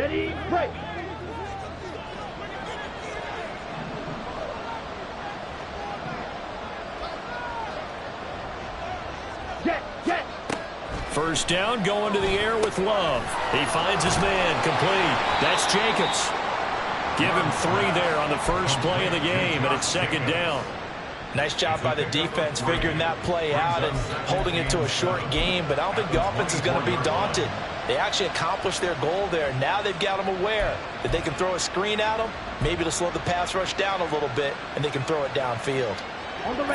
Ready, break. Get. First down, going to the air with Love. He finds his man, complete. That's Jacobs. Give him 3 there on the first play of the game, and it's second down. Nice job by the defense figuring that play out and holding it to a short game, but I don't think the offense is going to be daunted. They actually accomplished their goal there. Now they've got them aware that they can throw a screen at them, maybe to slow the pass rush down a little bit, and they can throw it downfield.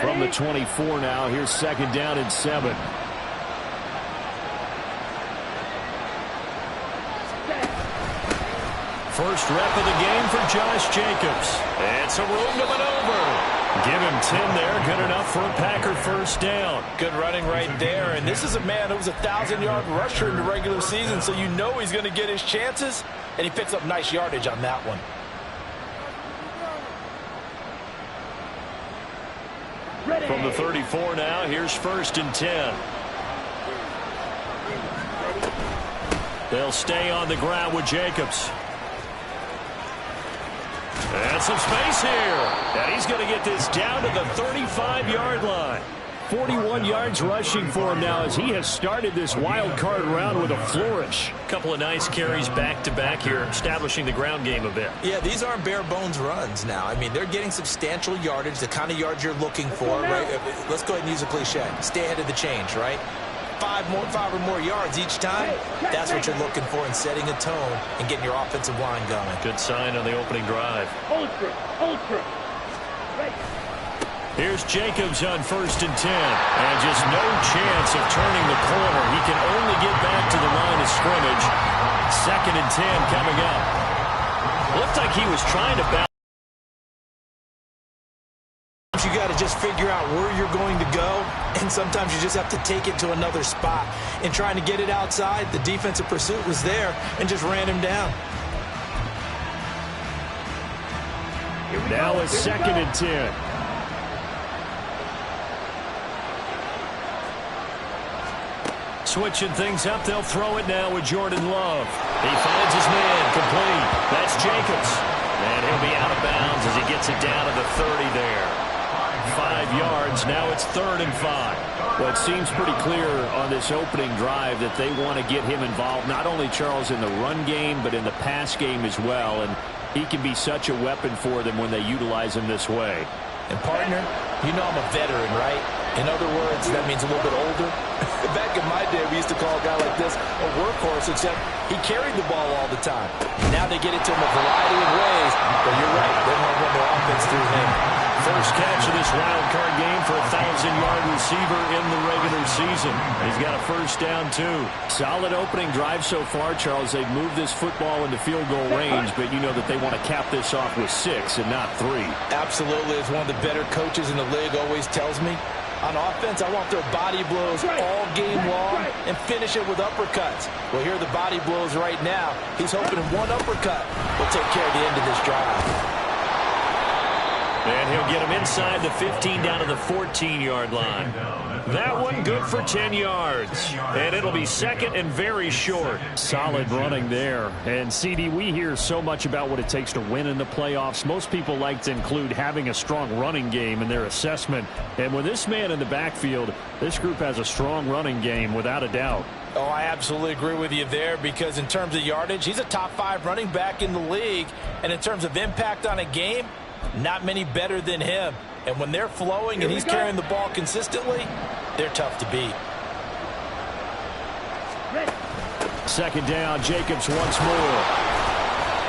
From the 24 now, here's second down and 7. First rep of the game for Josh Jacobs. And some room to maneuver. Give him 10 there. Good enough for a Packer first down. Good running right there. And this is a man who was a 1,000-yard rusher in the regular season, so you know he's going to get his chances. And he picks up nice yardage on that one. Ready. From the 34 now, here's first and 10. They'll stay on the ground with Jacobs. And some space here. And he's going to get this down to the 35-yard line. 41 yards rushing for him now as he has started this wild card round with a flourish. Couple of nice carries back-to-back here, establishing the ground game a bit. Yeah, these aren't bare-bones runs now. I mean, they're getting substantial yardage, the kind of yards you're looking for, right? Let's go ahead and use a cliche. Stay ahead of the change, right? 5 or more yards each time. That's what you're looking for in setting a tone and getting your offensive line going. Good sign on the opening drive. Ultra. Right. Here's Jacobs on first and 10. And just no chance of turning the corner. He can only get back to the line of scrimmage. Second and 10 coming up. Looked like he was trying to bounce. You got to just figure out where you're going to go, and sometimes you just have to take it to another spot. In trying to get it outside, the defensive pursuit was there and just ran him down. Now it's second and 10. Switching things up, they'll throw it now with Jordan Love. He finds his man, complete. That's Jacobs. And he'll be out of bounds as he gets it down to the 30 there. 5 yards. Now it's 3rd and 5. Well, it seems pretty clear on this opening drive that they want to get him involved, not only, Charles, in the run game, but in the pass game as well. And he can be such a weapon for them when they utilize him this way. And, partner, you know I'm a veteran, right? In other words, that means a little bit older. Back in my day, we used to call a guy like this a workhorse, except he carried the ball all the time. Now they get it to him a variety of ways. But you're right, they want to run their offense through him. First catch of this wild card game for a 1,000-yard receiver in the regular season. He's got a first down, too. Solid opening drive so far, Charles. They've moved this football into field goal range, but you know that they want to cap this off with 6 and not 3. Absolutely. As one of the better coaches in the league always tells me, on offense, I want their body blows all game long and finish it with uppercuts. Well, here are the body blows right now. He's hoping one uppercut will take care of the end of this drive. And he'll get him inside the 15 down to the 14-yard line. That one good for 10 yards. And it'll be second and very short. Solid running there. And, CD, we hear so much about what it takes to win in the playoffs. Most people like to include having a strong running game in their assessment. And with this man in the backfield, this group has a strong running game without a doubt. Oh, I absolutely agree with you there, because in terms of yardage, he's a top 5 running back in the league. And in terms of impact on a game, not many better than him. And when they're flowing and he's carrying the ball consistently, they're tough to beat. Second down, Jacobs once more.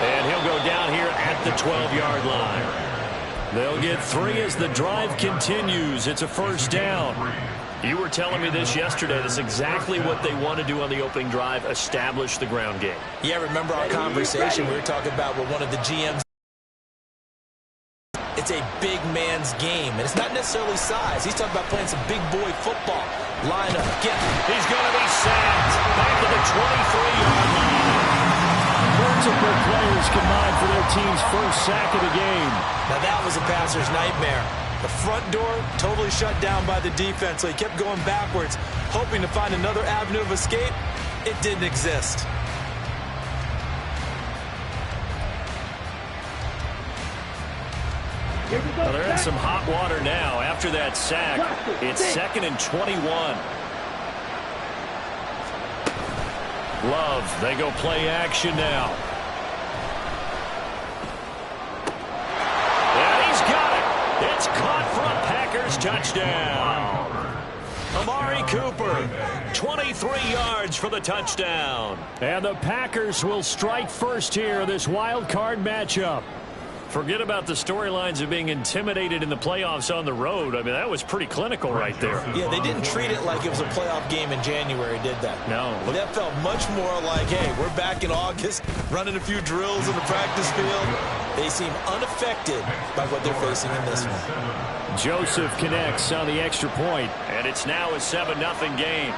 And he'll go down here at the 12-yard line. They'll get 3 as the drive continues. It's a first down. You were telling me this yesterday. That's exactly what they want to do on the opening drive, establish the ground game. Yeah, remember our conversation? We were talking about what one of the GMs. It's a big man's game, and it's not necessarily size. He's talking about playing some big boy football. Line up, get him. He's going to be sacked back to the 23-yard line. Multiple players combined for their team's first sack of the game. Now that was a passer's nightmare. The front door totally shut down by the defense, so he kept going backwards, hoping to find another avenue of escape. It didn't exist. Well, they're in some hot water now. After that sack, it's 2nd and 21. Love, they go play action now. And he's got it. It's caught for a Packers touchdown. Amari Cooper, 23 yards for the touchdown. And the Packers will strike first here in this wild card matchup. Forget about the storylines of being intimidated in the playoffs on the road. I mean, that was pretty clinical right there. Yeah, they didn't treat it like it was a playoff game in January, did that? No. That felt much more like, hey, we're back in August, running a few drills in the practice field. They seem unaffected by what they're facing in this one. Joseph connects on the extra point, and it's now a 7-0 game.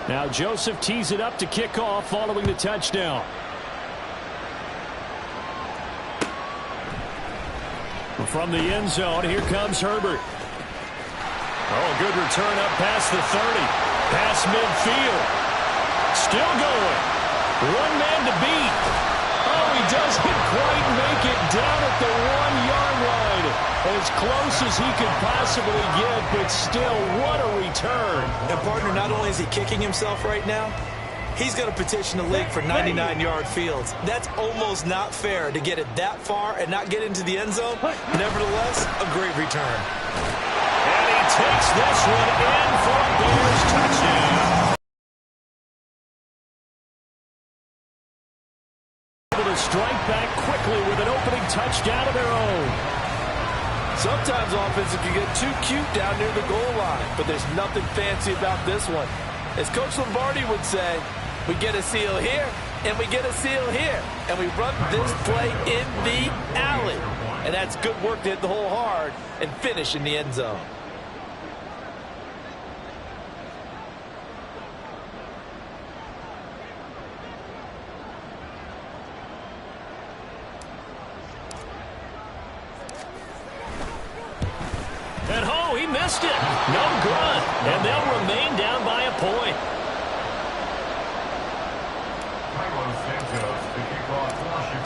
Now Joseph tees it up to kick off following the touchdown. From the end zone, here comes Herbert. Oh, good return up past the 30. Past midfield. Still going. One man to beat. Oh, he doesn't quite make it down at the 1-yard line. As close as he could possibly get, but still, what a return. And, partner, not only is he kicking himself right now, he's going to petition the league for 99-yard fields. That's almost not fair to get it that far and not get into the end zone. Nevertheless, a great return. And he takes this one in for a Bears touchdown. Able to strike back quickly with an opening touchdown of their own. Sometimes offenses can get too cute down near the goal line, but there's nothing fancy about this one. As Coach Lombardi would say, we get a seal here, and we get a seal here, and we run this play in the alley. And that's good work to hit the hole hard and finish in the end zone. And oh, he missed it. No good. And they'll remain down by a point.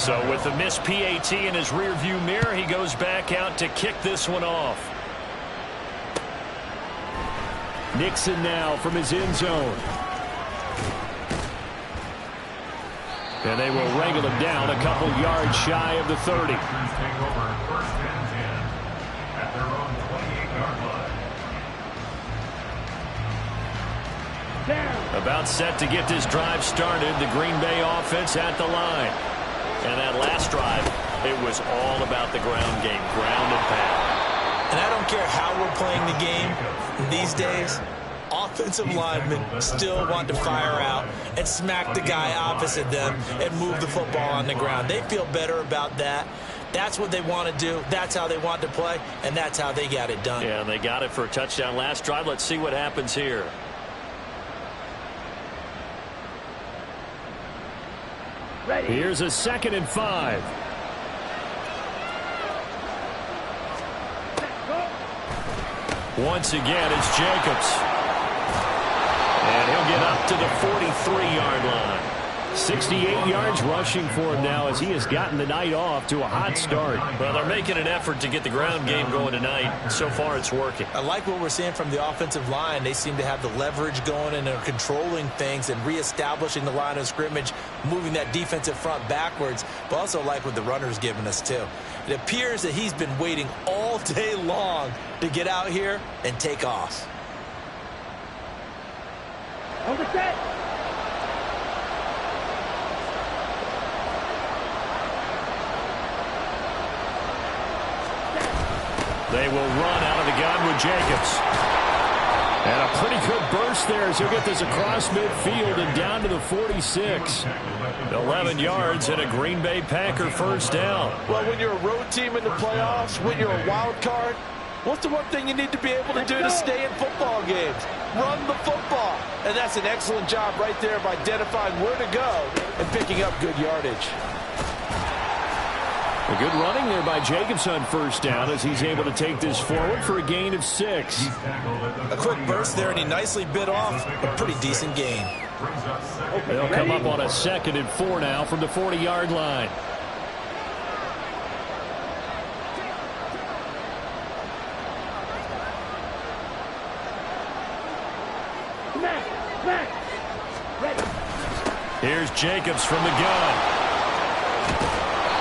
So with the missed PAT in his rearview mirror, he goes back out to kick this one off. Nixon now from his end zone. And they will wrangle him down a couple yards shy of the 30. About set to get this drive started. The Green Bay offense at the line. And that last drive, it was all about the ground game, ground and pound. And I don't care how we're playing the game these days, offensive linemen still want to fire out and smack the guy opposite them and move the football on the ground. They feel better about that. That's what they want to do. That's how they want to play, and that's how they got it done. Yeah, and they got it for a touchdown last drive. Let's see what happens here. Ready. Here's a 2nd and 5. Once again, it's Jacobs. And he'll get up to the 43-yard line. 68 yards rushing for him now as he has gotten the night off to a hot start. Well, they're making an effort to get the ground game going tonight. So far, it's working. I like what we're seeing from the offensive line. They seem to have the leverage going and are controlling things and reestablishing the line of scrimmage, moving that defensive front backwards, but also like what the runner's giving us, too. It appears that he's been waiting all day long to get out here and take off. On the set. They will run out of the gun with Jacobs. And a pretty good burst there as he'll get this across midfield and down to the 46. 11 yards and a Green Bay Packer first down. Well, when you're a road team in the playoffs, when you're a wild card, what's the one thing you need to be able to do to stay in football games? Run the football. And that's an excellent job right there of identifying where to go and picking up good yardage. A good running there by Jacobs on first down as he's able to take this forward for a gain of 6. A quick burst there, and he nicely bit off a pretty decent gain. They'll come up on a 2nd and 4 now from the 40-yard line. Here's Jacobs from the gun.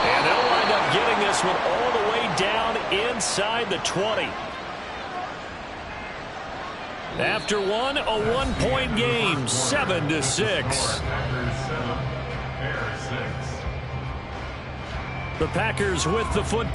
And they'll wind up getting this one all the way down inside the 20. After one, a 1-point game, 7-6. The Packers with the football.